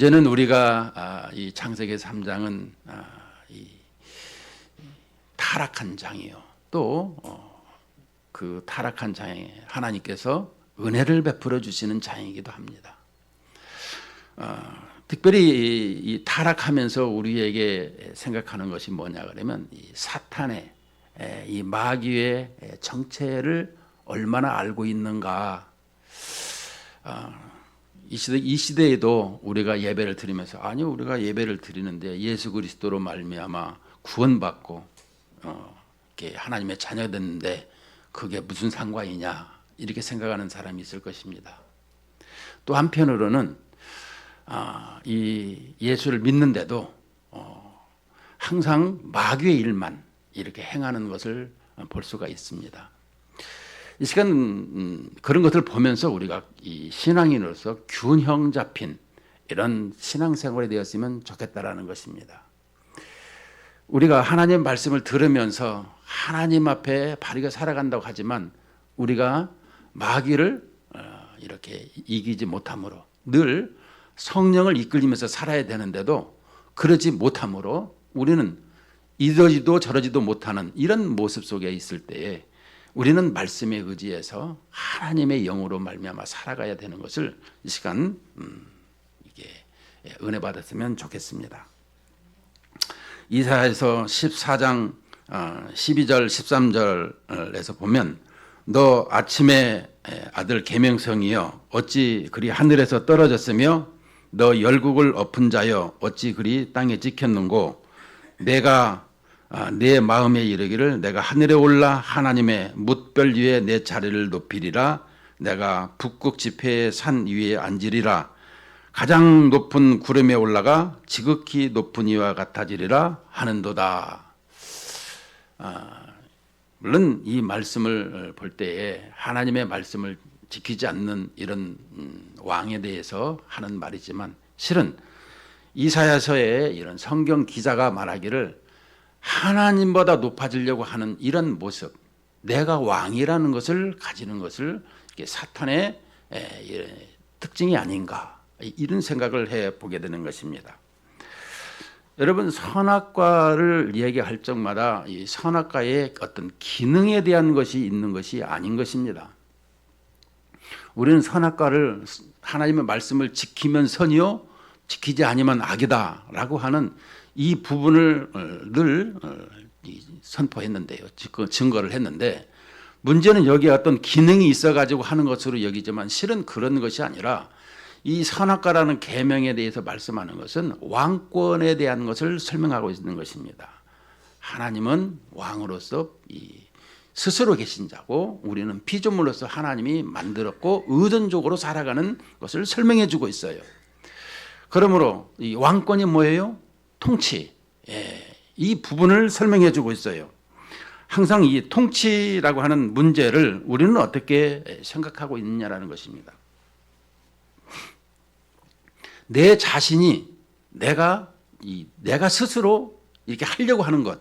이제는 우리가 이 창세기 3장은 이 타락한 장이요. 또 그 타락한 장에 하나님께서 은혜를 베풀어 주시는 장이기도 합니다. 특별히 이 타락하면서 우리에게 생각하는 것이 뭐냐 그러면 이 사탄의 이 마귀의 정체를 얼마나 알고 있는가. 이 시대에도 우리가 예배를 드리면서 우리가 예배를 드리는데 예수 그리스도로 말미암아 구원받고 이렇게 하나님의 자녀됐는데 그게 무슨 상관이냐 이렇게 생각하는 사람이 있을 것입니다. 또 한편으로는 이 예수를 믿는데도 항상 마귀의 일만 이렇게 행하는 것을 볼 수가 있습니다. 이 시간 그런 것을 보면서 우리가 이 신앙인으로서 균형 잡힌 이런 신앙생활이 되었으면 좋겠다라는 것입니다. 우리가 하나님의 말씀을 들으면서 하나님 앞에 바르게 살아간다고 하지만 우리가 마귀를 이렇게 이기지 못함으로 늘 성령을 이끌리면서 살아야 되는데도 그러지 못함으로 우리는 이러지도 저러지도 못하는 이런 모습 속에 있을 때에 우리는 말씀에 의지해서 하나님의 영으로 말미암아 살아가야 되는 것을 이 시간 이게 은혜 받았으면 좋겠습니다. 이사야서 14장 12절 13절에서 보면 너 아침의 아들 계명성이여 어찌 그리 하늘에서 떨어졌으며 너 열국을 엎은 자여 어찌 그리 땅에 찍혔는고 내가 내 마음에 이르기를 내가 하늘에 올라 하나님의 뭇별 위에 내 자리를 높이리라 내가 북극 지폐의 산 위에 앉으리라 가장 높은 구름에 올라가 지극히 높은 이와 같아지리라 하는도다. 물론 이 말씀을 볼 때에 하나님의 말씀을 지키지 않는 이런 왕에 대해서 하는 말이지만 실은 이사야서의 이런 성경 기자가 말하기를 하나님보다 높아지려고 하는 이런 모습, 내가 왕이라는 것을 가지는 것을 사탄의 특징이 아닌가 이런 생각을 해보게 되는 것입니다. 여러분 선악과를 얘기할 적마다 이 선악과의 어떤 기능에 대한 것이 있는 것이 아닌 것입니다. 우리는 선악과를 하나님의 말씀을 지키면 선이요 지키지 아니면 악이다 라고 하는 이 부분을 늘 선포했는데요. 증거를 했는데 문제는 여기에 어떤 기능이 있어가지고 하는 것으로 여기지만 실은 그런 것이 아니라 이 선악과라는 계명에 대해서 말씀하는 것은 왕권에 대한 것을 설명하고 있는 것입니다. 하나님은 왕으로서 스스로 계신 자고 우리는 피조물로서 하나님이 만들었고 의존적으로 살아가는 것을 설명해 주고 있어요. 그러므로 이 왕권이 뭐예요? 통치. 이 부분을 설명해 주고 있어요. 항상 이 통치라고 하는 문제를 우리는 어떻게 생각하고 있느냐라는 것입니다. 내 자신이 내가 스스로 이렇게 하려고 하는 것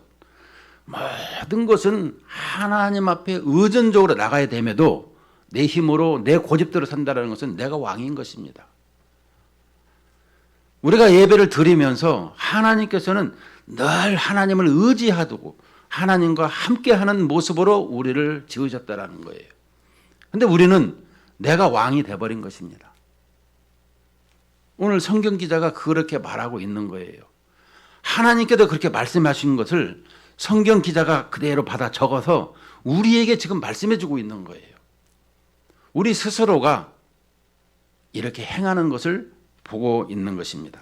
모든 것은 하나님 앞에 의존적으로 나가야 됨에도 내 힘으로 내 고집대로 산다는 것은 내가 왕인 것입니다. 우리가 예배를 드리면서 하나님께서는 늘 하나님을 의지하고 하나님과 함께하는 모습으로 우리를 지으셨다라는 거예요. 그런데 우리는 내가 왕이 돼버린 것입니다. 오늘 성경 기자가 그렇게 말하고 있는 거예요. 하나님께도 그렇게 말씀하신 것을 성경 기자가 그대로 받아 적어서 우리에게 지금 말씀해 주고 있는 거예요. 우리 스스로가 이렇게 행하는 것을 보고 있는 것입니다.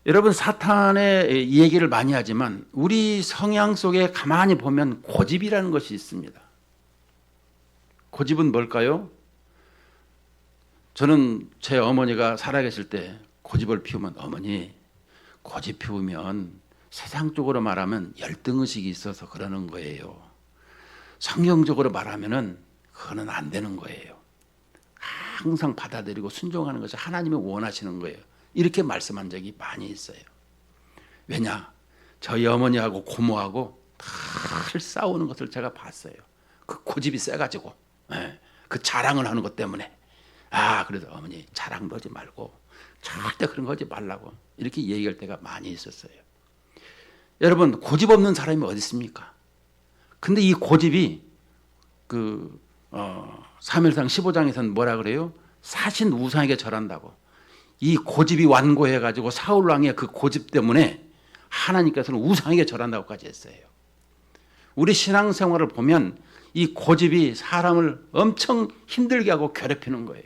여러분 사탄의 얘기를 많이 하지만 우리 성향 속에 가만히 보면 고집이라는 것이 있습니다. 고집은 뭘까요? 저는 제 어머니가 살아계실 때 고집을 피우면 어머니 고집 피우면 세상적으로 말하면 열등의식이 있어서 그러는 거예요. 성경적으로 말하면은 그거는 안 되는 거예요. 항상 받아들이고 순종하는 것이 하나님이 원하시는 거예요. 이렇게 말씀한 적이 많이 있어요. 왜냐? 저희 어머니하고 고모하고 늘 싸우는 것을 제가 봤어요. 그 고집이 세가지고 그 자랑을 하는 것 때문에 그래도 어머니 자랑도 하지 말고 절대 그런 거 하지 말라고 이렇게 얘기할 때가 많이 있었어요. 여러분, 고집 없는 사람이 어디 있습니까? 근데 이 고집이 사무엘상 15장에서는 뭐라 그래요? 사신 우상에게 절한다고. 이 고집이 완고해가지고 사울 왕의 그 고집 때문에 하나님께서는 우상에게 절한다고까지 했어요. 우리 신앙생활을 보면 이 고집이 사람을 엄청 힘들게 하고 괴롭히는 거예요.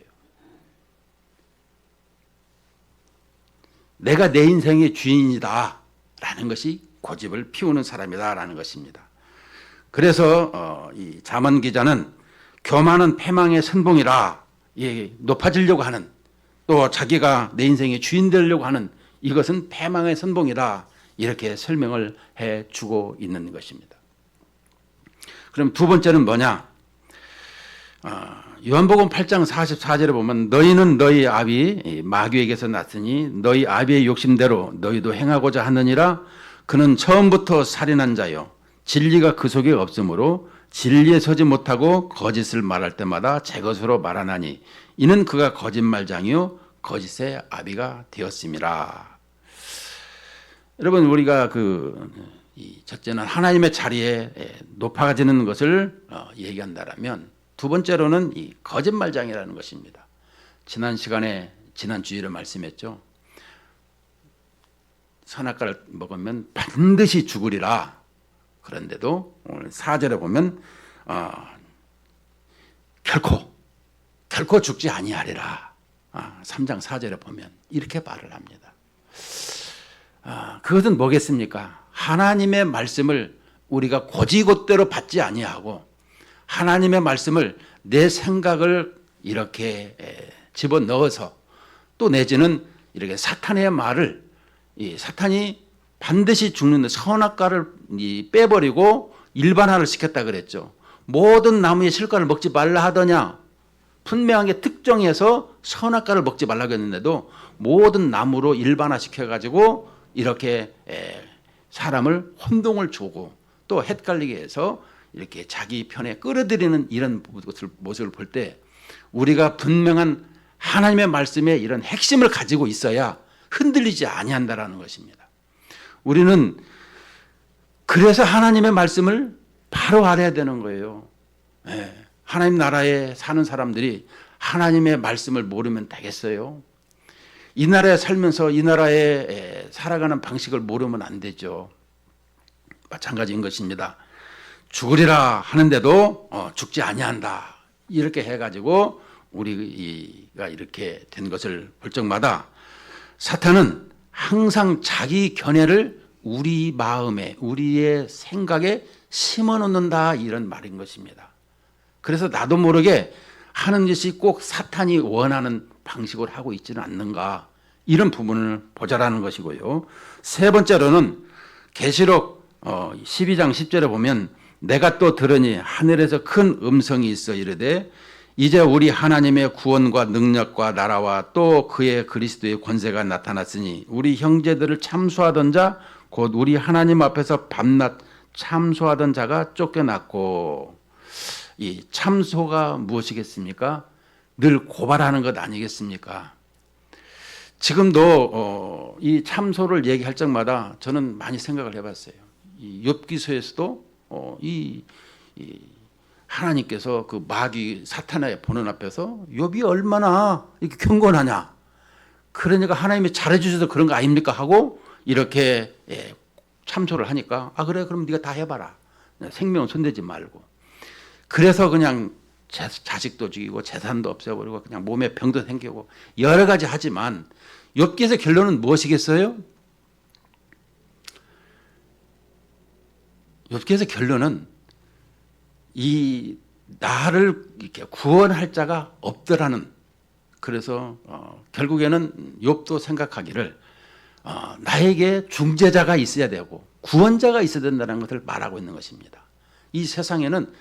내가 내 인생의 주인이다 라는 것이 고집을 피우는 사람이다 라는 것입니다. 그래서 이 잠언 기자는 교만은 패망의 선봉이라, 높아지려고 하는, 또 자기가 내 인생의 주인 되려고 하는 이것은 패망의 선봉이라 이렇게 설명을 해주고 있는 것입니다. 그럼 두 번째는 뭐냐? 요한복음 8장 44절에 보면 너희는 너희 아비 마귀에게서 났으니 너희 아비의 욕심대로 너희도 행하고자 하느니라. 그는 처음부터 살인한 자요 진리가 그 속에 없으므로 진리에 서지 못하고 거짓을 말할 때마다 제 것으로 말하나니 이는 그가 거짓말장이요 거짓의 아비가 되었음이라. 여러분, 우리가 첫째는 하나님의 자리에 높아지는 것을 얘기한다라면, 두 번째로는 이 거짓말장이라는 것입니다. 지난 주일에 말씀했죠. 선악과를 먹으면 반드시 죽으리라. 그런데도 오늘 4절에 보면 결코 죽지 아니하리라. 3장 4절에 보면 이렇게 말을 합니다. 그것은 뭐겠습니까? 하나님의 말씀을 우리가 곧이곧대로 받지 아니하고 하나님의 말씀을 내 생각을 이렇게 집어넣어서, 또 내지는 이렇게 사탄의 말을, 사탄이 반드시 죽는 선악과를 빼버리고 일반화를 시켰다 그랬죠. 모든 나무의 실과를 먹지 말라 하더냐. 분명하게 특정해서 선악과를 먹지 말라고 했는데도 모든 나무로 일반화 시켜가지고 이렇게 사람을 혼동을 주고 또 헷갈리게 해서 이렇게 자기 편에 끌어들이는 이런 모습을 볼 때, 우리가 분명한 하나님의 말씀에 이런 핵심을 가지고 있어야 흔들리지 아니한다라는 것입니다. 우리는 그래서 하나님의 말씀을 바로 알아야 되는 거예요. 하나님 나라에 사는 사람들이 하나님의 말씀을 모르면 되겠어요? 이 나라에 살면서 이 나라에 살아가는 방식을 모르면 안 되죠. 마찬가지인 것입니다. 죽으리라 하는데도 죽지 아니한다. 이렇게 해가지고 우리가 이렇게 된 것을 볼 적마다 사탄은 항상 자기 견해를 우리 마음에, 우리의 생각에 심어놓는다, 이런 말인 것입니다. 그래서 나도 모르게 하는 짓이 꼭 사탄이 원하는 방식으로 하고 있지는 않는가, 이런 부분을 보자라는 것이고요. 세 번째로는 계시록 12장 10절에 보면 내가 또 들으니 하늘에서 큰 음성이 있어 이르되 이제 우리 하나님의 구원과 능력과 나라와 또 그의 그리스도의 권세가 나타났으니 우리 형제들을 참소하던 자 곧 우리 하나님 앞에서 밤낮 참소하던 자가 쫓겨났고. 이 참소가 무엇이겠습니까? 늘 고발하는 것 아니겠습니까? 지금도 이 참소를 얘기할 적마다 저는 많이 생각을 해봤어요. 이 욥기서에서도 하나님께서 그 마귀 사탄의 보는 앞에서 욥이 얼마나 이렇게 경건하냐, 그러니까 하나님이 잘해주셔서 그런 거 아닙니까 하고 이렇게 참소를 하니까, 그래 그럼 네가 다 해봐라, 생명은 손대지 말고. 그래서 그냥 자식도 죽이고 재산도 없애버리고 그냥 몸에 병도 생기고 여러 가지 하지만 욥기에서 결론은 무엇이겠어요? 욥기에서 결론은 이 나를 이렇게 구원할 자가 없더라는. 그래서 결국에는 욥도 생각하기를 나에게 중재자가 있어야 되고 구원자가 있어야 된다는 것을 말하고 있는 것입니다. 이 세상에는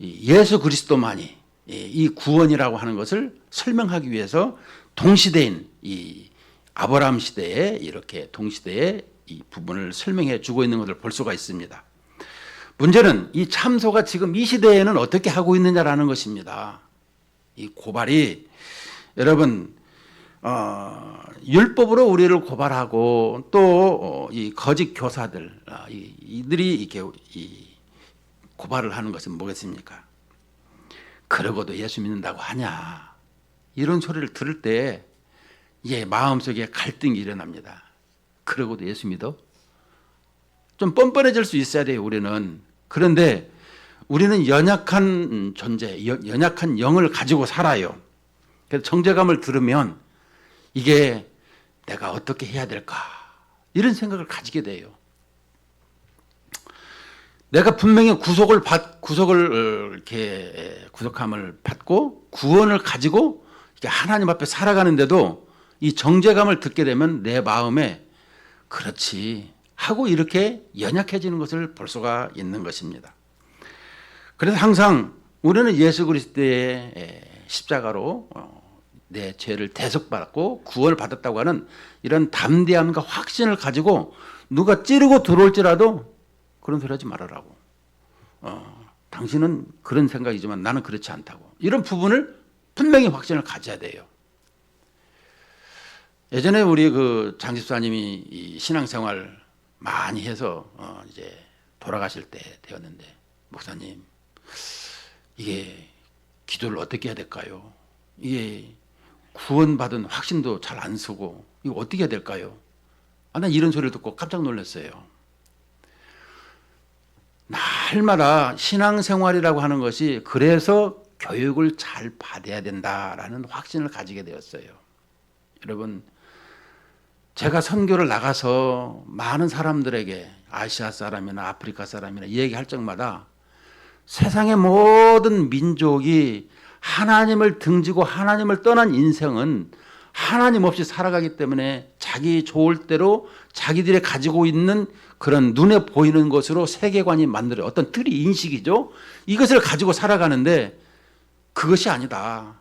예수 그리스도만이 이 구원이라고 하는 것을 설명하기 위해서 동시대인 이 아브라함 시대에 이렇게 동시대에 이 부분을 설명해 주고 있는 것을 볼 수가 있습니다. 문제는 이 참소가 지금 이 시대에는 어떻게 하고 있느냐라는 것입니다. 이 고발이, 여러분 율법으로 우리를 고발하고 또 이 거짓 교사들 이들이 이렇게 고발을 하는 것은 뭐겠습니까? 그러고도 예수 믿는다고 하냐? 이런 소리를 들을 때 마음속에 갈등이 일어납니다. 그러고도 예수 믿어? 좀 뻔뻔해질 수 있어야 돼요, 우리는. 그런데 우리는 연약한 존재, 연약한 영을 가지고 살아요. 그래서 정죄감을 들으면 이게 내가 어떻게 해야 될까? 이런 생각을 가지게 돼요. 내가 분명히 구속함을 받고 구원을 가지고 하나님 앞에 살아가는데도 이 정죄감을 듣게 되면 내 마음에 그렇지 하고 이렇게 연약해지는 것을 볼 수가 있는 것입니다. 그래서 항상 우리는 예수 그리스도의 십자가로 내 죄를 대속받았고 구원을 받았다고 하는 이런 담대함과 확신을 가지고 누가 찌르고 들어올지라도 그런 소리 하지 말아라고. 당신은 그런 생각이지만 나는 그렇지 않다고. 이런 부분을 분명히 확신을 가져야 돼요. 예전에 우리 그 장 집사님이 이 신앙생활 많이 해서 이제 돌아가실 때 되었는데, 목사님 이게 기도를 어떻게 해야 될까요? 이게 구원받은 확신도 잘 안 쓰고 이거 어떻게 해야 될까요? 난 이런 소리를 듣고 깜짝 놀랐어요. 날마다 신앙생활이라고 하는 것이 그래서 교육을 잘 받아야 된다라는 확신을 가지게 되었어요. 여러분, 제가 선교를 나가서 많은 사람들에게 아시아 사람이나 아프리카 사람이나 얘기할 적마다 세상의 모든 민족이 하나님을 등지고 하나님을 떠난 인생은 하나님 없이 살아가기 때문에 자기 좋을 대로 자기들이 가지고 있는 그런 눈에 보이는 것으로 세계관이 만들어요. 어떤 틀이 인식이죠. 이것을 가지고 살아가는데 그것이 아니다.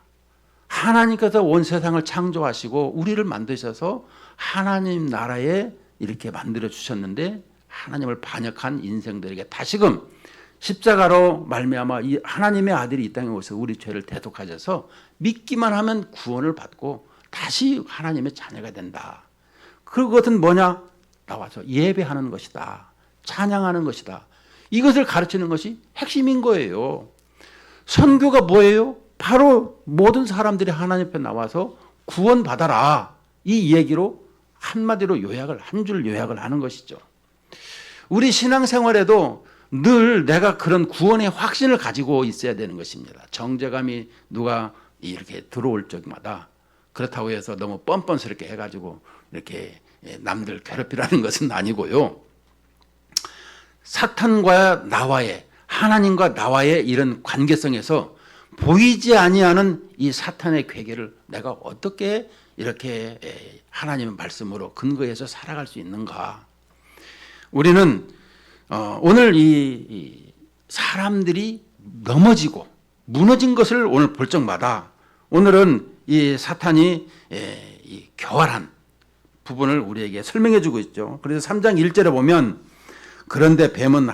하나님께서 온 세상을 창조하시고 우리를 만드셔서 하나님 나라에 이렇게 만들어 주셨는데 하나님을 반역한 인생들에게 다시금 십자가로 말미암아 이 하나님의 아들이 이 땅에 오셔서 우리 죄를 대속하셔서 믿기만 하면 구원을 받고 다시 하나님의 자녀가 된다. 그것은 뭐냐? 나와서 예배하는 것이다. 찬양하는 것이다. 이것을 가르치는 것이 핵심인 거예요. 선교가 뭐예요? 바로 모든 사람들이 하나님 앞에 나와서 구원받아라. 이 얘기로 한마디로 한 줄 요약을 하는 것이죠. 우리 신앙생활에도 늘 내가 그런 구원의 확신을 가지고 있어야 되는 것입니다. 정죄감이 누가 이렇게 들어올 적마다 그렇다고 해서 너무 뻔뻔스럽게 해가지고 이렇게 남들 괴롭히라는 것은 아니고요. 사탄과 나와의, 하나님과 나와의 이런 관계성에서 보이지 아니하는 이 사탄의 괴계를 내가 어떻게 이렇게 하나님의 말씀으로 근거해서 살아갈 수 있는가. 우리는 오늘 이 사람들이 넘어지고 무너진 것을 오늘 볼 적마다 오늘은 이 사탄이 이 교활한 부분을 우리에게 설명해 주고 있죠. 그래서 3장 1절에 보면 그런데 뱀은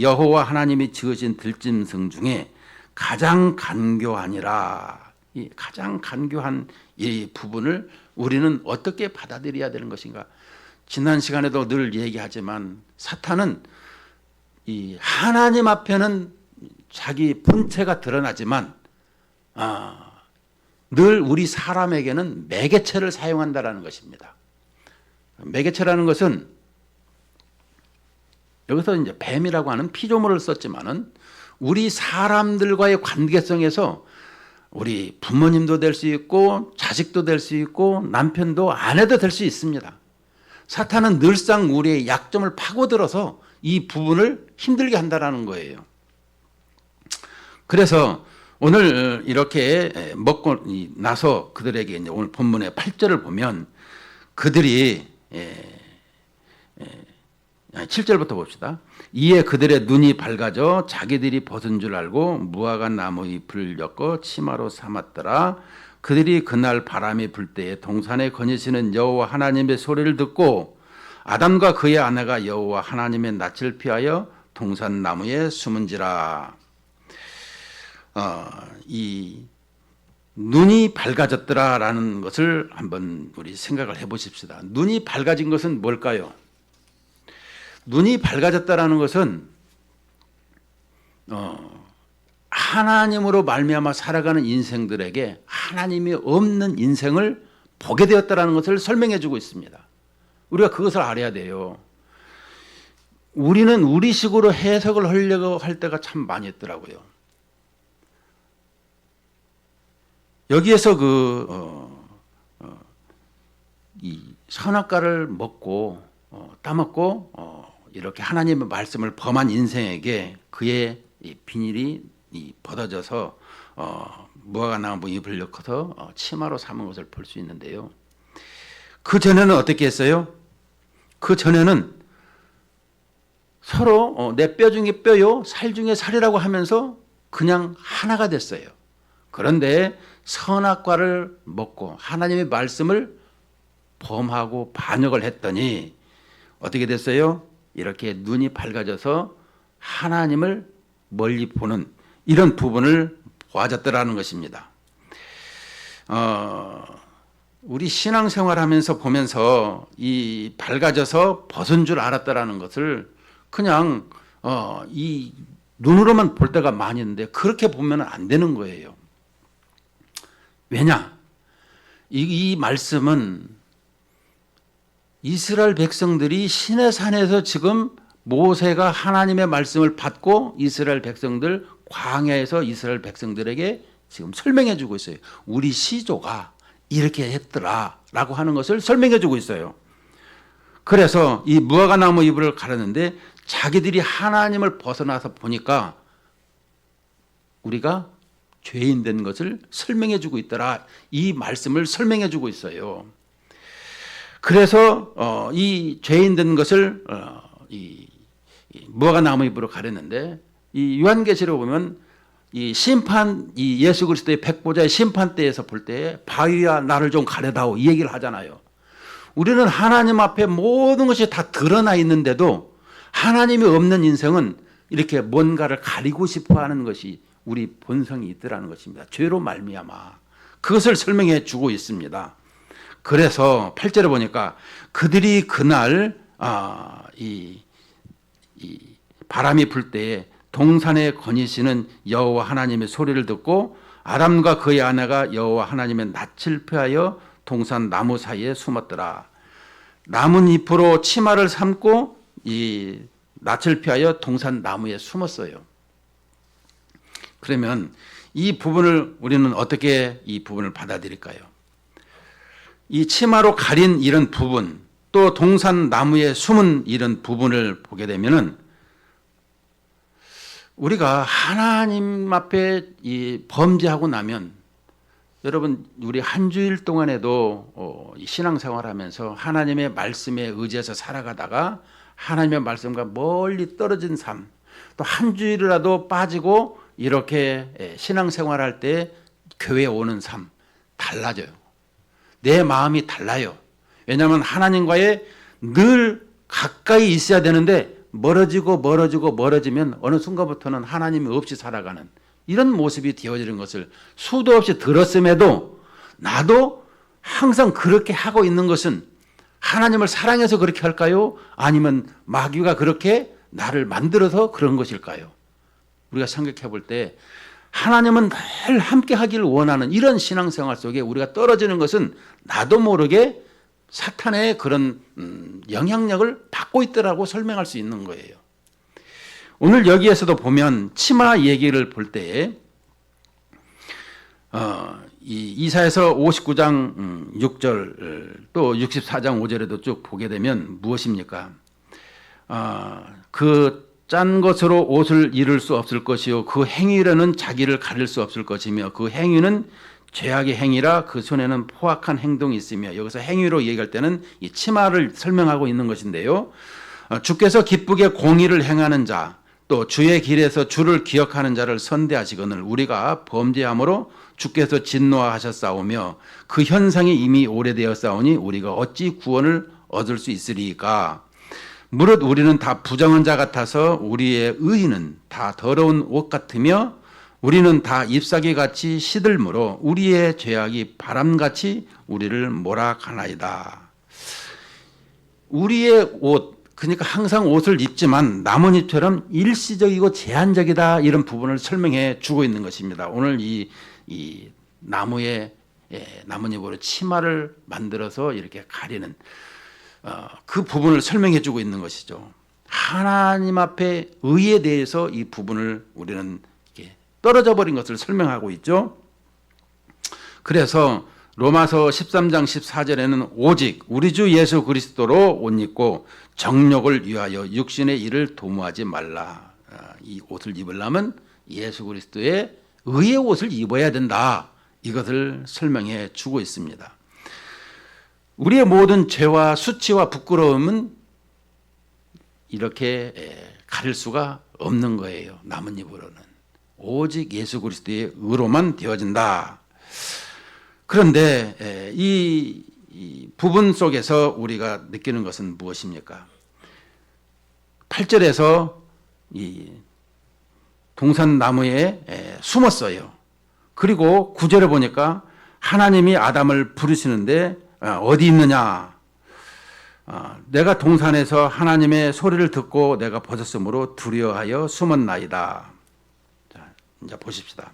여호와 하나님이 지으신 들짐승 중에 가장 간교하니라. 이 가장 간교한 이 부분을 우리는 어떻게 받아들여야 되는 것인가. 지난 시간에도 늘 얘기하지만 사탄은 이 하나님 앞에는 자기 본체가 드러나지만 늘 우리 사람에게는 매개체를 사용한다라는 것입니다. 매개체라는 것은 여기서 이제 뱀이라고 하는 피조물을 썼지만은 우리 사람들과의 관계성에서 우리 부모님도 될 수 있고 자식도 될 수 있고 남편도 아내도 될 수 있습니다. 사탄은 늘상 우리의 약점을 파고들어서 이 부분을 힘들게 한다라는 거예요. 그래서 오늘 이렇게 먹고 나서 그들에게 이제 오늘 본문의 8절을 보면 그들이 7절부터 봅시다. 이에 그들의 눈이 밝아져 자기들이 벗은 줄 알고 무화과 나무 잎을 엮어 치마로 삼았더라. 그들이 그날 바람이 불 때에 동산에 거니시는 여호와 하나님의 소리를 듣고 아담과 그의 아내가 여호와 하나님의 낯을 피하여 동산 나무에 숨은지라. 이 눈이 밝아졌더라라는 것을 한번 우리 생각을 해보십시다. 눈이 밝아진 것은 뭘까요? 눈이 밝아졌다라는 것은 하나님으로 말미암아 살아가는 인생들에게 하나님이 없는 인생을 보게 되었다라는 것을 설명해 주고 있습니다. 우리가 그것을 알아야 돼요. 우리는 우리식으로 해석을 하려고 할 때가 참 많이 있더라고요. 여기에서 이 선악과를 먹고 따먹고 이렇게 하나님의 말씀을 범한 인생에게 그의 이 비닐이 벗어져서 무화과 나무 잎을 엮어서 치마로 삼은 것을 볼 수 있는데요. 그 전에는 어떻게 했어요? 그 전에는 서로 내 뼈 중에 뼈요, 살 중에 살이라고 하면서 그냥 하나가 됐어요. 그런데 선악과를 먹고 하나님의 말씀을 범하고 반역을 했더니 어떻게 됐어요? 이렇게 눈이 밝아져서 하나님을 멀리 보는 이런 부분을 보아졌더라는 것입니다. 우리 신앙생활하면서 보면서 이 밝아져서 벗은 줄 알았다라는 것을 그냥 이 눈으로만 볼 때가 많이 있는데 그렇게 보면 안 되는 거예요. 왜냐? 이 말씀은 이스라엘 백성들이 시내산에서 지금 모세가 하나님의 말씀을 받고 이스라엘 백성들 광야에서 이스라엘 백성들에게 지금 설명해 주고 있어요. 우리 시조가 이렇게 했더라라고 하는 것을 설명해 주고 있어요. 그래서 이 무화과 나무 잎을 가르는데 자기들이 하나님을 벗어나서 보니까 우리가 죄인 된 것을 설명해 주고 있더라. 이 말씀을 설명해 주고 있어요. 그래서 이 죄인 된 것을 이 무화과 나무 잎으로 가렸는데 이 요한계시록 보면 이 심판 이 예수 그리스도의 백보자의 심판 때에서 볼 때 바위야 나를 좀 가려다오 이 얘기를 하잖아요. 우리는 하나님 앞에 모든 것이 다 드러나 있는데도 하나님이 없는 인생은 이렇게 뭔가를 가리고 싶어하는 것이 우리 본성이 있더라는 것입니다. 죄로 말미암아 그것을 설명해 주고 있습니다. 그래서 8절에 보니까 그들이 그날 이 바람이 불 때에 동산에 거니시는 여호와 하나님의 소리를 듣고 아람과 그의 아내가 여호와 하나님의 낯을 피하여 동산 나무 사이에 숨었더라. 나뭇잎으로 치마를 삼고 이 낯을 피하여 동산 나무에 숨었어요. 그러면 이 부분을 우리는 어떻게 이 부분을 받아들일까요? 이 치마로 가린 이런 부분 또 동산 나무에 숨은 이런 부분을 보게 되면은 우리가 하나님 앞에 이 범죄하고 나면 여러분 우리 한 주일 동안에도 신앙생활하면서 하나님의 말씀에 의지해서 살아가다가 하나님의 말씀과 멀리 떨어진 삶 또 한 주일이라도 빠지고 이렇게 신앙생활할 때 교회에 오는 삶 달라져요. 내 마음이 달라요. 왜냐하면 하나님과의 늘 가까이 있어야 되는데 멀어지면 어느 순간부터는 하나님이 없이 살아가는 이런 모습이 되어지는 것을 수도 없이 들었음에도 나도 항상 그렇게 하고 있는 것은 하나님을 사랑해서 그렇게 할까요? 아니면 마귀가 그렇게 나를 만들어서 그런 것일까요? 우리가 생각해 볼 때 하나님은 늘 함께 하기를 원하는 이런 신앙생활 속에 우리가 떨어지는 것은 나도 모르게 사탄의 그런 영향력을 받고 있더라고 설명할 수 있는 거예요. 오늘 여기에서도 보면 치마 얘기를 볼 때에 이사야서 59장 6절 또 64장 5절에도 쭉 보게 되면 무엇입니까? 그 짠 것으로 옷을 이룰 수 없을 것이요 그 행위로는 자기를 가릴 수 없을 것이며 그 행위는 죄악의 행위라 그 손에는 포악한 행동이 있으며 여기서 행위로 얘기할 때는 이 치마를 설명하고 있는 것인데요. 주께서 기쁘게 공의를 행하는 자 또 주의 길에서 주를 기억하는 자를 선대하시거늘 우리가 범죄함으로 주께서 진노하셨사오며 그 현상이 이미 오래되었사오니 우리가 어찌 구원을 얻을 수 있으리까. 무릇 우리는 다 부정한 자 같아서 우리의 의인은 다 더러운 옷 같으며 우리는 다 잎사귀 같이 시들므로 우리의 죄악이 바람같이 우리를 몰아가나이다. 우리의 옷, 그러니까 항상 옷을 입지만 나뭇잎처럼 일시적이고 제한적이다, 이런 부분을 설명해 주고 있는 것입니다. 오늘 이 나무에 나뭇잎으로 치마를 만들어서 이렇게 가리는 그 부분을 설명해 주고 있는 것이죠. 하나님 앞에 의에 대해서 이 부분을 우리는 이렇게 떨어져 버린 것을 설명하고 있죠. 그래서 로마서 13장 14절에는 오직 우리 주 예수 그리스도로 옷 입고 정욕을 위하여 육신의 일을 도모하지 말라. 이 옷을 입으려면 예수 그리스도의 의의 옷을 입어야 된다, 이것을 설명해 주고 있습니다. 우리의 모든 죄와 수치와 부끄러움은 이렇게 가릴 수가 없는 거예요. 나뭇잎으로는 오직 예수 그리스도의 의로만 되어진다. 그런데 이 부분 속에서 우리가 느끼는 것은 무엇입니까? 8절에서 이 동산나무에 숨었어요. 그리고 9절에 보니까 하나님이 아담을 부르시는데 어디 있느냐? 내가 동산에서 하나님의 소리를 듣고 내가 벗었으므로 두려워하여 숨었나이다. 자, 이제 보십시다.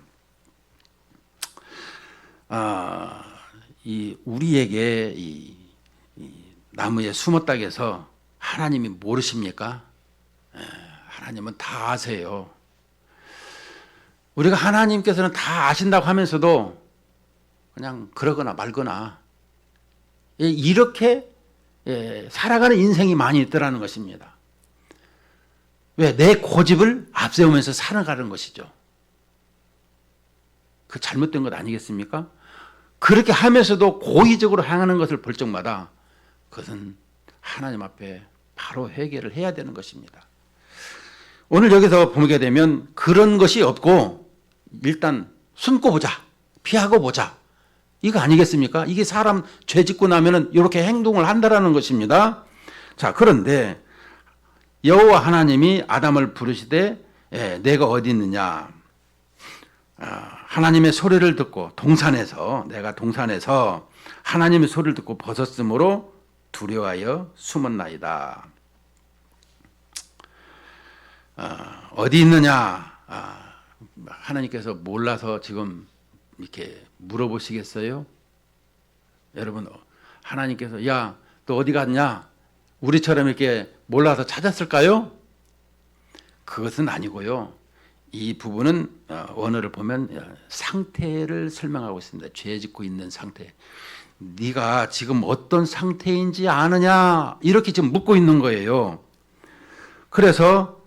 우리에게 이 나무에 숨었다고 해서 하나님이 모르십니까? 하나님은 다 아세요. 우리가 하나님께서는 다 아신다고 하면서도 그냥 그러거나 말거나 이렇게 살아가는 인생이 많이 있더라는 것입니다. 왜? 내 고집을 앞세우면서 살아가는 것이죠. 그 잘못된 것 아니겠습니까? 그렇게 하면서도 고의적으로 행하는 것을 볼 적마다 그것은 하나님 앞에 바로 회개를 해야 되는 것입니다. 오늘 여기서 보게 되면 그런 것이 없고 일단 숨고 보자, 피하고 보자, 이거 아니겠습니까? 이게 사람 죄 짓고 나면은 이렇게 행동을 한다라는 것입니다. 자, 그런데 여호와 하나님이 아담을 부르시되 내가 어디 있느냐? 하나님의 소리를 듣고 내가 동산에서 하나님의 소리를 듣고 벗었으므로 두려워하여 숨었나이다. 어디 있느냐? 하나님께서 몰라서 지금 이렇게 물어보시겠어요? 여러분, 하나님께서 야, 너 어디 갔냐? 우리처럼 이렇게 몰라서 찾았을까요? 그것은 아니고요. 이 부분은 원어를 보면 상태를 설명하고 있습니다. 죄 짓고 있는 상태. 네가 지금 어떤 상태인지 아느냐? 이렇게 지금 묻고 있는 거예요. 그래서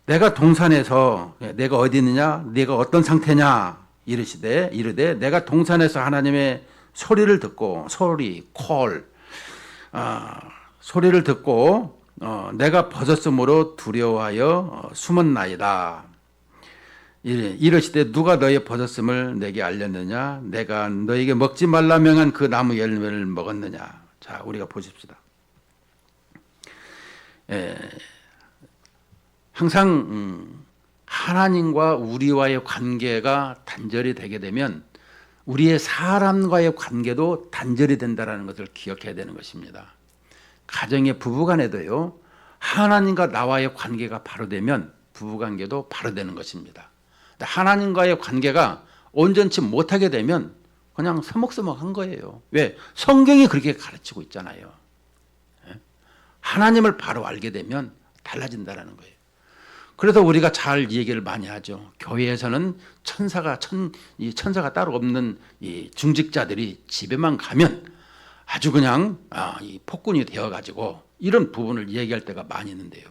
내가 동산에서 내가 어디 있느냐? 네가 어떤 상태냐? 이르되 내가 동산에서 하나님의 소리를 듣고 소리를 듣고 내가 벗었으므로 두려워하여 숨었나이다. 이르시되 누가 너의 벗었음을 내게 알렸느냐? 내가 너에게 먹지 말라 명한 그 나무 열매를 먹었느냐? 자, 우리가 보십시다. 항상 하나님과 우리와의 관계가 단절이 되게 되면 우리의 사람과의 관계도 단절이 된다는 것을 기억해야 되는 것입니다. 가정의 부부간에도요, 하나님과 나와의 관계가 바로 되면 부부관계도 바로 되는 것입니다. 하나님과의 관계가 온전치 못하게 되면 그냥 서먹서먹한 거예요. 왜? 성경이 그렇게 가르치고 있잖아요. 하나님을 바로 알게 되면 달라진다는 거예요. 그래서 우리가 잘 얘기를 많이 하죠. 교회에서는 천사가 따로 없는 이 중직자들이 집에만 가면 아주 그냥 이 폭군이 되어가지고 이런 부분을 얘기할 때가 많이 있는데요.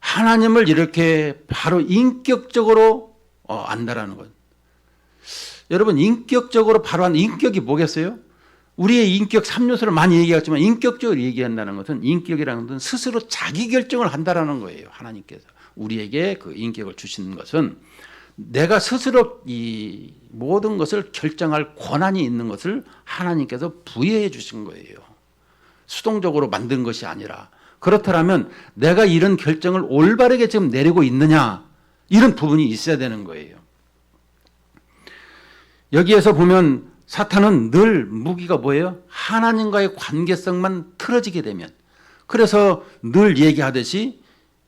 하나님을 이렇게 바로 인격적으로 안다라는 것. 여러분, 인격적으로 바로 한 인격이 뭐겠어요? 우리의 인격 3요소를 많이 얘기했지만 인격적으로 얘기한다는 것은, 인격이라는 것은 스스로 자기 결정을 한다라는 거예요. 하나님께서 우리에게 그 인격을 주시는 것은 내가 스스로 이 모든 것을 결정할 권한이 있는 것을 하나님께서 부여해 주신 거예요. 수동적으로 만든 것이 아니라. 그렇다면 내가 이런 결정을 올바르게 지금 내리고 있느냐? 이런 부분이 있어야 되는 거예요. 여기에서 보면 사탄은 늘 무기가 뭐예요? 하나님과의 관계성만 틀어지게 되면, 그래서 늘 얘기하듯이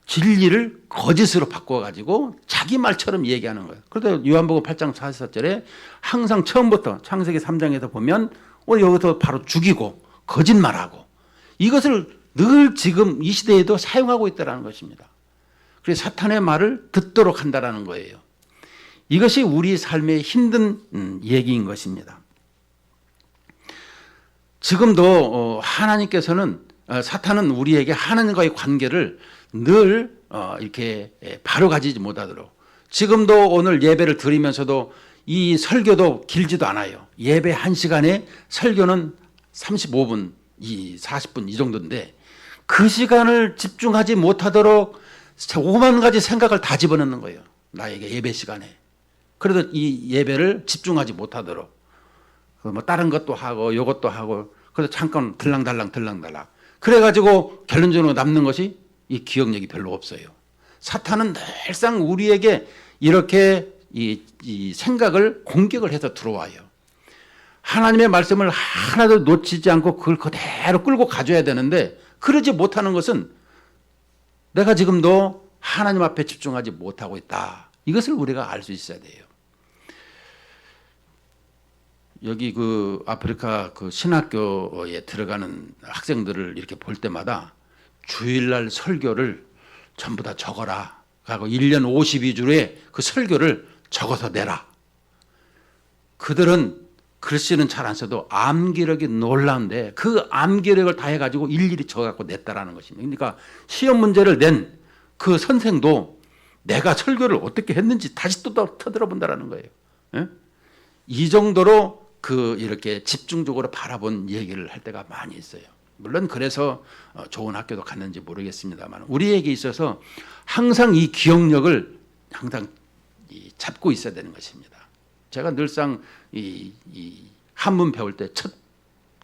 진리를 거짓으로 바꿔가지고 자기 말처럼 얘기하는 거예요. 그래서 요한복음 8장 44절에 항상 처음부터 창세기 3장에서 보면 여기서 바로 죽이고 거짓말하고, 이것을 늘 지금 이 시대에도 사용하고 있다는 것입니다. 그래서 사탄의 말을 듣도록 한다는 거예요. 이것이 우리 삶의 힘든 얘기인 것입니다. 지금도 하나님께서는, 사탄은 우리에게 하나님과의 관계를 늘 이렇게 바로 가지지 못하도록, 지금도 오늘 예배를 드리면서도 이 설교도 길지도 않아요. 예배 1시간에 설교는 35분, 40분 이 정도인데, 그 시간을 집중하지 못하도록 5만 가지 생각을 다 집어넣는 거예요. 나에게 예배 시간에. 그래도 이 예배를 집중하지 못하도록 뭐 다른 것도 하고 이것도 하고, 그래서 잠깐 들랑달랑 그래가지고 결론적으로 남는 것이 이 기억력이 별로 없어요. 사탄은 늘상 우리에게 이렇게 이 생각을 공격을 해서 들어와요. 하나님의 말씀을 하나도 놓치지 않고 그걸 그대로 끌고 가줘야 되는데, 그러지 못하는 것은 내가 지금도 하나님 앞에 집중하지 못하고 있다. 이것을 우리가 알 수 있어야 돼요. 여기 그 아프리카 그 신학교에 들어가는 학생들을 이렇게 볼 때마다 주일날 설교를 전부 다 적어라 하고 1년 52주에 그 설교를 적어서 내라. 그들은 글씨는 잘 안 써도 암기력이 놀라운데 그 암기력을 다 해가지고 일일이 적어갖고 냈다라는 것입니다. 그러니까 시험 문제를 낸 그 선생도 내가 설교를 어떻게 했는지 다시 또 터들어본다라는 거예요. 예? 이 정도로 이렇게 집중적으로 바라본 얘기를 할 때가 많이 있어요. 물론 그래서 좋은 학교도 갔는지 모르겠습니다만, 우리에게 있어서 항상 이 기억력을 항상 잡고 있어야 되는 것입니다. 제가 늘상 이 한문 배울 때 첫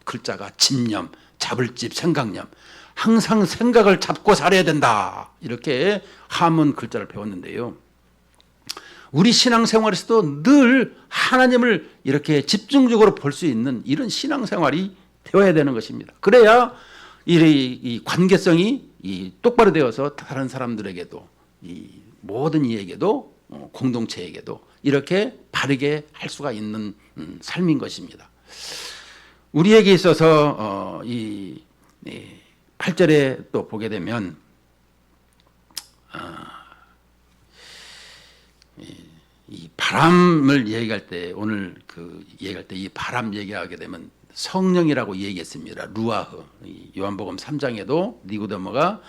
글자가 집념, 잡을 집, 생각념, 항상 생각을 잡고 살아야 된다, 이렇게 한문 글자를 배웠는데요. 우리 신앙생활에서도 늘 하나님을 이렇게 집중적으로 볼 수 있는 이런 신앙생활이 되어야 되는 것입니다. 그래야 이 관계성이 똑바로 되어서 다른 사람들에게도, 이 모든 이에게도, 공동체에게도 이렇게 바르게 할 수가 있는 삶인 것입니다. 우리에게 있어서 이 8절에 또 보게 되면 이 바람을 얘기할 때, 오늘 얘기할 때 이 바람 얘기하게 되면 성령이라고 얘기했습니다. 루아흐. 요한복음 3장에도 니고데모가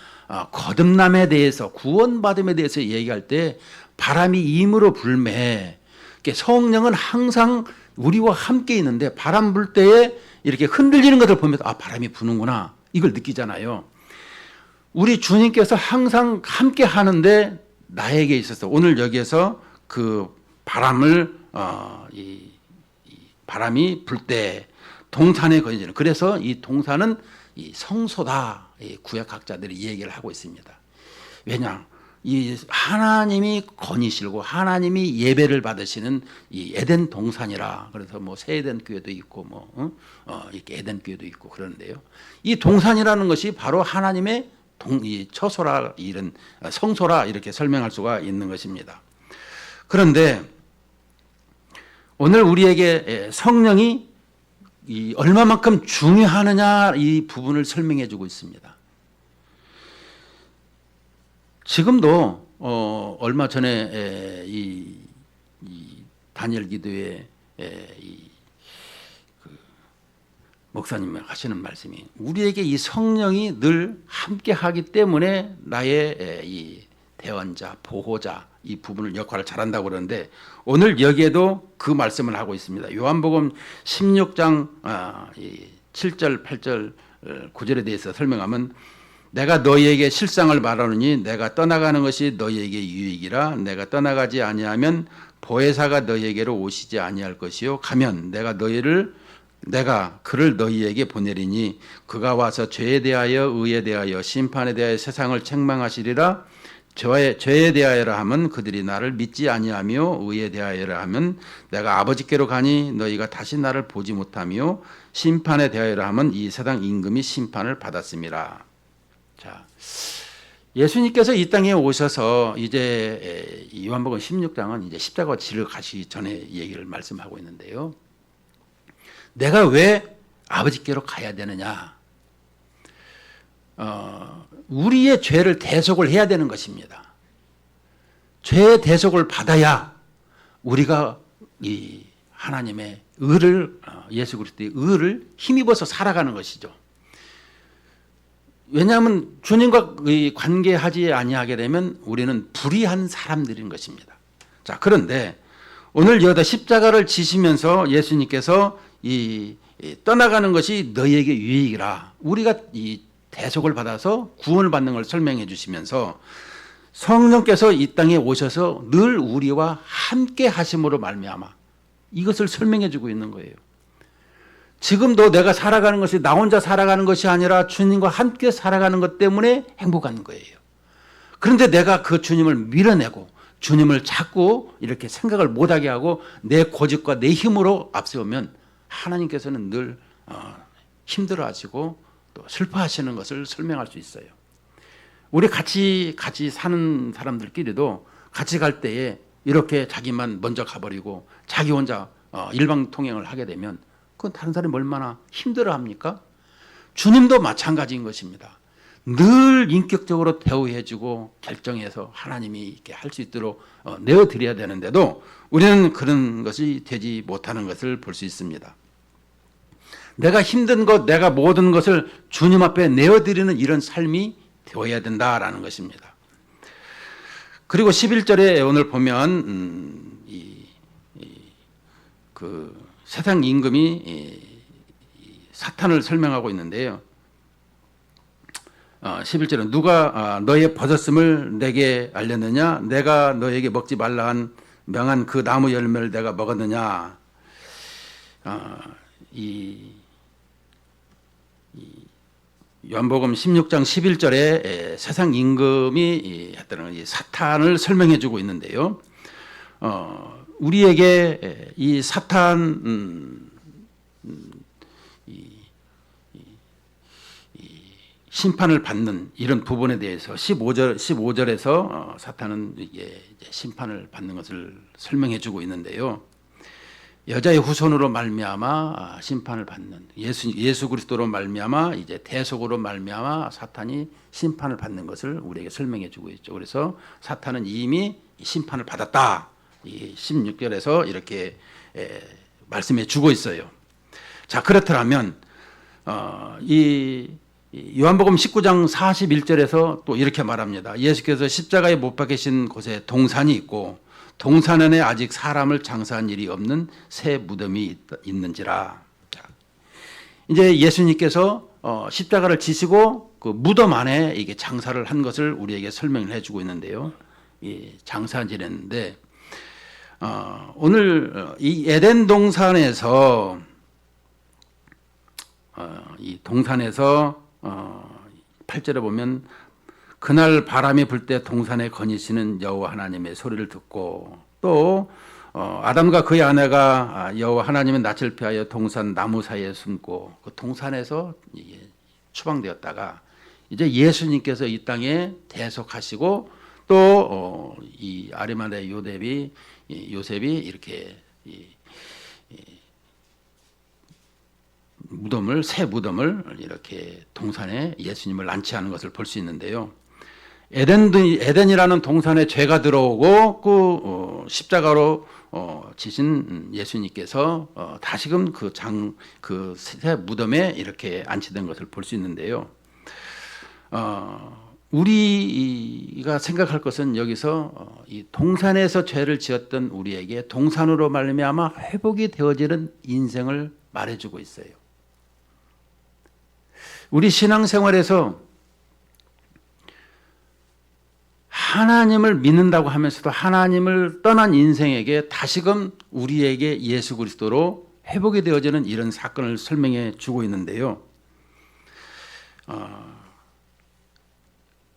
거듭남에 대해서, 구원받음에 대해서 얘기할 때 바람이 임으로 불매. 성령은 항상 우리와 함께 있는데 바람 불 때에 이렇게 흔들리는 것을 보면서 바람이 부는구나, 이걸 느끼잖아요. 우리 주님께서 항상 함께 하는데 나에게 있어서 오늘 여기에서 그 바람을 이 바람이 불 때 동산에 거니지는, 그래서 이 동산은 이 성소다, 이 구약학자들이 얘기를 하고 있습니다. 왜냐, 이 하나님이 거니시고 하나님이 예배를 받으시는 이 에덴 동산이라, 그래서 뭐 새 에덴 교회도 있고 이렇게 에덴 교회도 있고 그러는데요. 이 동산이라는 것이 바로 하나님의 이 처소라, 이런 성소라, 이렇게 설명할 수가 있는 것입니다. 그런데 오늘 우리에게 성령이 얼마만큼 중요하느냐, 이 부분을 설명해 주고 있습니다. 지금도 얼마 전에 이 다니엘 기도회 목사님이 하시는 말씀이, 우리에게 이 성령이 늘 함께 하기 때문에 나의 이 대원자, 보호자, 이 부분을 역할을 잘한다고 그러는데, 오늘 여기에도 그 말씀을 하고 있습니다. 요한복음 16장 7절, 8절, 9절에 대해서 설명하면, 내가 너희에게 실상을 말하노니 내가 떠나가는 것이 너희에게 유익이라. 내가 떠나가지 아니하면 보혜사가 너희에게로 오시지 아니할 것이요, 가면 내가 그를 너희에게 보내리니 그가 와서 죄에 대하여 의에 대하여 심판에 대하여 세상을 책망하시리라. 죄에 대하여라 하면 그들이 나를 믿지 아니하며 의에 대하여라 하면 내가 아버지께로 가니 너희가 다시 나를 보지 못하며 심판에 대하여라 하면 이 세상 임금이 심판을 받았음이라. 자, 예수님께서 이 땅에 오셔서 이제 요한복음 16장은 이제 십자가 지를 가시기 전에 얘기를 말씀하고 있는데요. 내가 왜 아버지께로 가야 되느냐? 우리의 죄를 대속을 해야 되는 것입니다. 죄의 대속을 받아야 우리가 이 하나님의 의를, 예수 그리스도의 의를 힘입어서 살아가는 것이죠. 왜냐하면 주님과 관계하지 아니하게 되면 우리는 불의한 사람들인 것입니다. 자, 그런데 오늘 여기다 십자가를 지시면서 예수님께서 떠나가는 것이 너희에게 유익이라, 우리가 이 대속을 받아서 구원을 받는 걸 설명해 주시면서 성령께서 이 땅에 오셔서 늘 우리와 함께 하심으로 말미암아 이것을 설명해 주고 있는 거예요. 지금도 내가 살아가는 것이 나 혼자 살아가는 것이 아니라 주님과 함께 살아가는 것 때문에 행복한 거예요. 그런데 내가 그 주님을 밀어내고 주님을 자꾸 이렇게 생각을 못하게 하고 내 고집과 내 힘으로 앞세우면 하나님께서는 늘 힘들어하시고 또 슬퍼하시는 것을 설명할 수 있어요. 우리 같이 사는 사람들끼리도 같이 갈 때에 이렇게 자기만 먼저 가버리고 자기 혼자 일방통행을 하게 되면 그건 다른 사람이 얼마나 힘들어합니까? 주님도 마찬가지인 것입니다. 늘 인격적으로 대우해주고 결정해서 하나님이 이렇게 할 수 있도록 내어드려야 되는데도 우리는 그런 것이 되지 못하는 것을 볼 수 있습니다. 내가 힘든 것, 내가 모든 것을 주님 앞에 내어드리는 이런 삶이 되어야 된다라는 것입니다. 그리고 11절에 오늘 보면 그 세상 임금이 사탄을 설명하고 있는데요. 11절은 누가 너의 벗었음을 내게 알렸느냐? 내가 너에게 먹지 말라 한 명한 그 나무 열매를 내가 먹었느냐? 요한복음 16장 11절에 세상 임금이 했다는 이 사탄을 설명해 주고 있는데요. 우리에게 이 사탄 심판을 받는 이런 부분에 대해서 15절에서 사탄은 이제 심판을 받는 것을 설명해 주고 있는데요. 여자의 후손으로 말미암아 심판을 받는 예수 그리스도로 말미암아 이제 대속으로 말미암아 사탄이 심판을 받는 것을 우리에게 설명해 주고 있죠. 그래서 사탄은 이미 심판을 받았다. 이 16절에서 이렇게 말씀해 주고 있어요. 자, 그렇더라면 이 요한복음 19장 41절에서 또 이렇게 말합니다. 예수께서 십자가에 못 박히신 곳에 동산이 있고 동산 안에 아직 사람을 장사한 일이 없는 새 무덤이 있는지라. 이제 예수님께서 십자가를 지시고 그 무덤 안에 이게 장사를 한 것을 우리에게 설명을 해주고 있는데요. 이 장사 지냈는데 오늘 이 에덴 동산에서 이 동산에서 8절에 보면 그날 바람이 불 때 동산에 거니시는 여호와 하나님의 소리를 듣고 또 아담과 그의 아내가 여호와 하나님의 낯을 피하여 동산 나무 사이에 숨고 그 동산에서 추방되었다가 이제 예수님께서 이 땅에 대속하시고 또 이 아리마대 요셉이 이렇게 새 무덤을 이렇게 동산에 예수님을 안치하는 것을 볼 수 있는데요. 에덴이라는 동산에 죄가 들어오고 그 십자가로 지신 예수님께서 다시금 그 새 무덤에 이렇게 안치된 것을 볼 수 있는데요. 우리가 생각할 것은 여기서 이 동산에서 죄를 지었던 우리에게 동산으로 말미암아 회복이 되어지는 인생을 말해주고 있어요. 우리 신앙생활에서 하나님을 믿는다고 하면서도 하나님을 떠난 인생에게 다시금 우리에게 예수 그리스도로 회복이 되어지는 이런 사건을 설명해 주고 있는데요.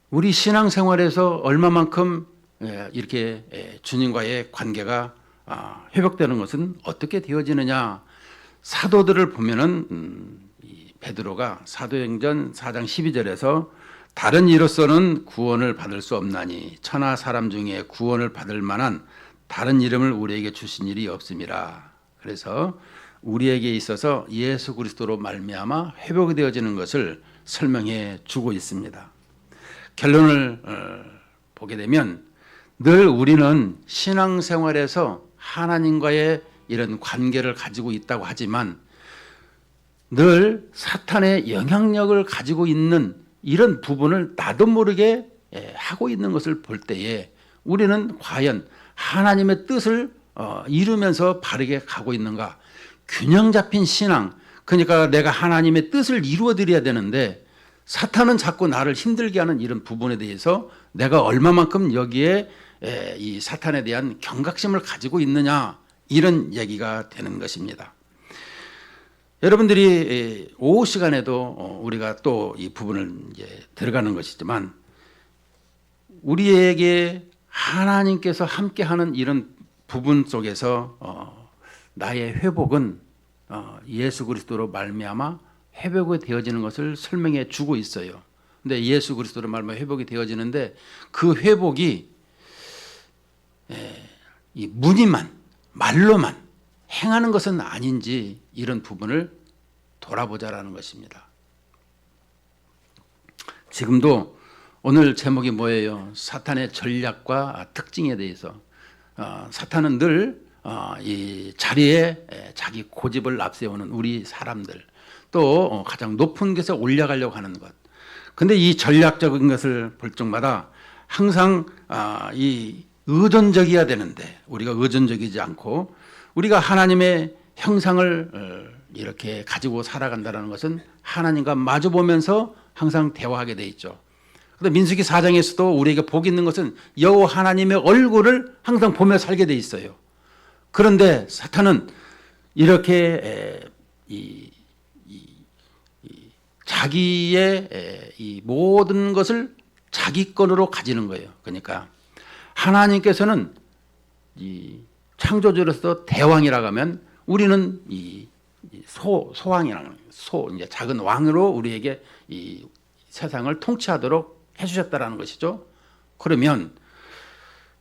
우리 신앙생활에서 얼마만큼 이렇게 주님과의 관계가 회복되는 것은 어떻게 되어지느냐. 사도들을 보면은 이 베드로가 사도행전 4장 12절에서 다른 이로서는 구원을 받을 수 없나니 천하 사람 중에 구원을 받을 만한 다른 이름을 우리에게 주신 일이 없음이라. 그래서 우리에게 있어서 예수 그리스도로 말미암아 회복이 되어지는 것을 설명해 주고 있습니다. 결론을 보게 되면 늘 우리는 신앙생활에서 하나님과의 이런 관계를 가지고 있다고 하지만 늘 사탄의 영향력을 가지고 있는 이런 부분을 나도 모르게 하고 있는 것을 볼 때에 우리는 과연 하나님의 뜻을 이루면서 바르게 가고 있는가. 균형 잡힌 신앙, 그러니까 내가 하나님의 뜻을 이루어 드려야 되는데 사탄은 자꾸 나를 힘들게 하는 이런 부분에 대해서 내가 얼마만큼 여기에 이 사탄에 대한 경각심을 가지고 있느냐, 이런 얘기가 되는 것입니다. 여러분들이 오후 시간에도 우리가 또 이 부분을 이제 들어가는 것이지만 우리에게 하나님께서 함께하는 이런 부분 속에서 나의 회복은 예수 그리스도로 말미암아 회복이 되어지는 것을 설명해 주고 있어요. 근데 예수 그리스도로 말미암아 회복이 되어지는데 그 회복이 이 문의만 말로만 행하는 것은 아닌지 이런 부분을 돌아보자라는 것입니다. 지금도 오늘 제목이 뭐예요? 사탄의 전략과 특징에 대해서. 사탄은 늘 이 자리에 자기 고집을 앞세우는 우리 사람들, 또 가장 높은 곳에 올라가려고 하는 것. 근데 이 전략적인 것을 볼 적마다 항상 이 의존적이어야 되는데 우리가 의존적이지 않고 우리가 하나님의 형상을 이렇게 가지고 살아간다는 것은 하나님과 마주보면서 항상 대화하게 돼 있죠. 그런데 민수기 4장에서도 우리에게 복이 있는 것은 여호와 하나님의 얼굴을 항상 보며 살게 돼 있어요. 그런데 사탄은 이렇게 자기의 이 모든 것을 자기 건으로 가지는 거예요. 그러니까 하나님께서는 이 창조주로서 대왕이라고 하면 우리는 이 소왕이라는 이제 작은 왕으로 우리에게 이 세상을 통치하도록 해주셨다라는 것이죠. 그러면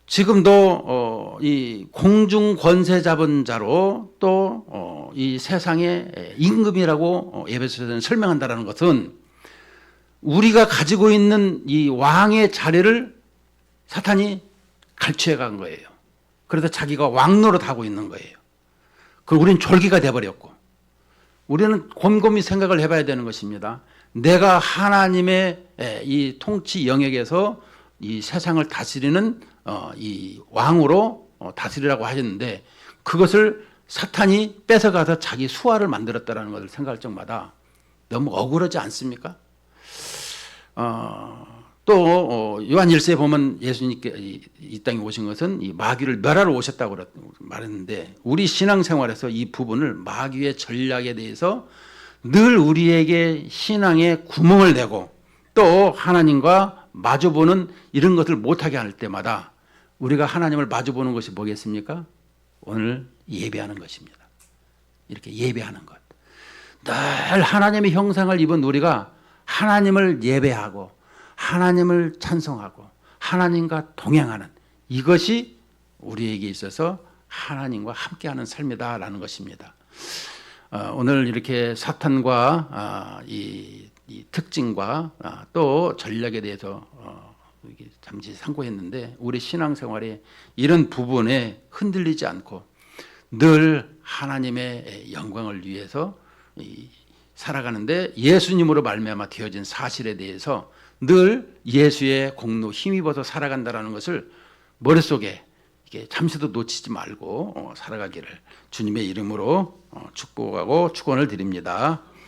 지금도 이 공중 권세 잡은 자로 또 이 세상의 임금이라고 에베소서는 설명한다라는 것은 우리가 가지고 있는 이 왕의 자리를 사탄이 갈취해 간 거예요. 그래서 자기가 왕노릇 하고 있는 거예요. 그리고 우리는 졸기가 돼버렸고, 우리는 곰곰이 생각을 해봐야 되는 것입니다. 내가 하나님의 이 통치 영역에서 이 세상을 다스리는 이 왕으로 다스리라고 하셨는데 그것을 사탄이 뺏어가서 자기 수하를 만들었다는 것을 생각할 적마다 너무 억울하지 않습니까? 또 요한 1세에 보면 예수님께 이 땅에 오신 것은 이 마귀를 멸하러 오셨다고 말했는데 우리 신앙생활에서 이 부분을 마귀의 전략에 대해서 늘 우리에게 신앙에 구멍을 내고 또 하나님과 마주보는 이런 것을 못하게 할 때마다 우리가 하나님을 마주보는 것이 뭐겠습니까? 오늘 예배하는 것입니다. 이렇게 예배하는 것. 늘 하나님의 형상을 입은 우리가 하나님을 예배하고 하나님을 찬송하고 하나님과 동행하는 이것이 우리에게 있어서 하나님과 함께하는 삶이다라는 것입니다. 오늘 이렇게 사탄과 이 특징과 또 전략에 대해서 잠시 상고했는데 우리 신앙생활에 이런 부분에 흔들리지 않고 늘 하나님의 영광을 위해서 살아가는데 예수님으로 말미암아 되어진 사실에 대해서 늘 예수의 공로 힘입어서 살아간다는 것을 머릿속에 이게 잠시도 놓치지 말고 살아가기를 주님의 이름으로 축복하고 축원을 드립니다.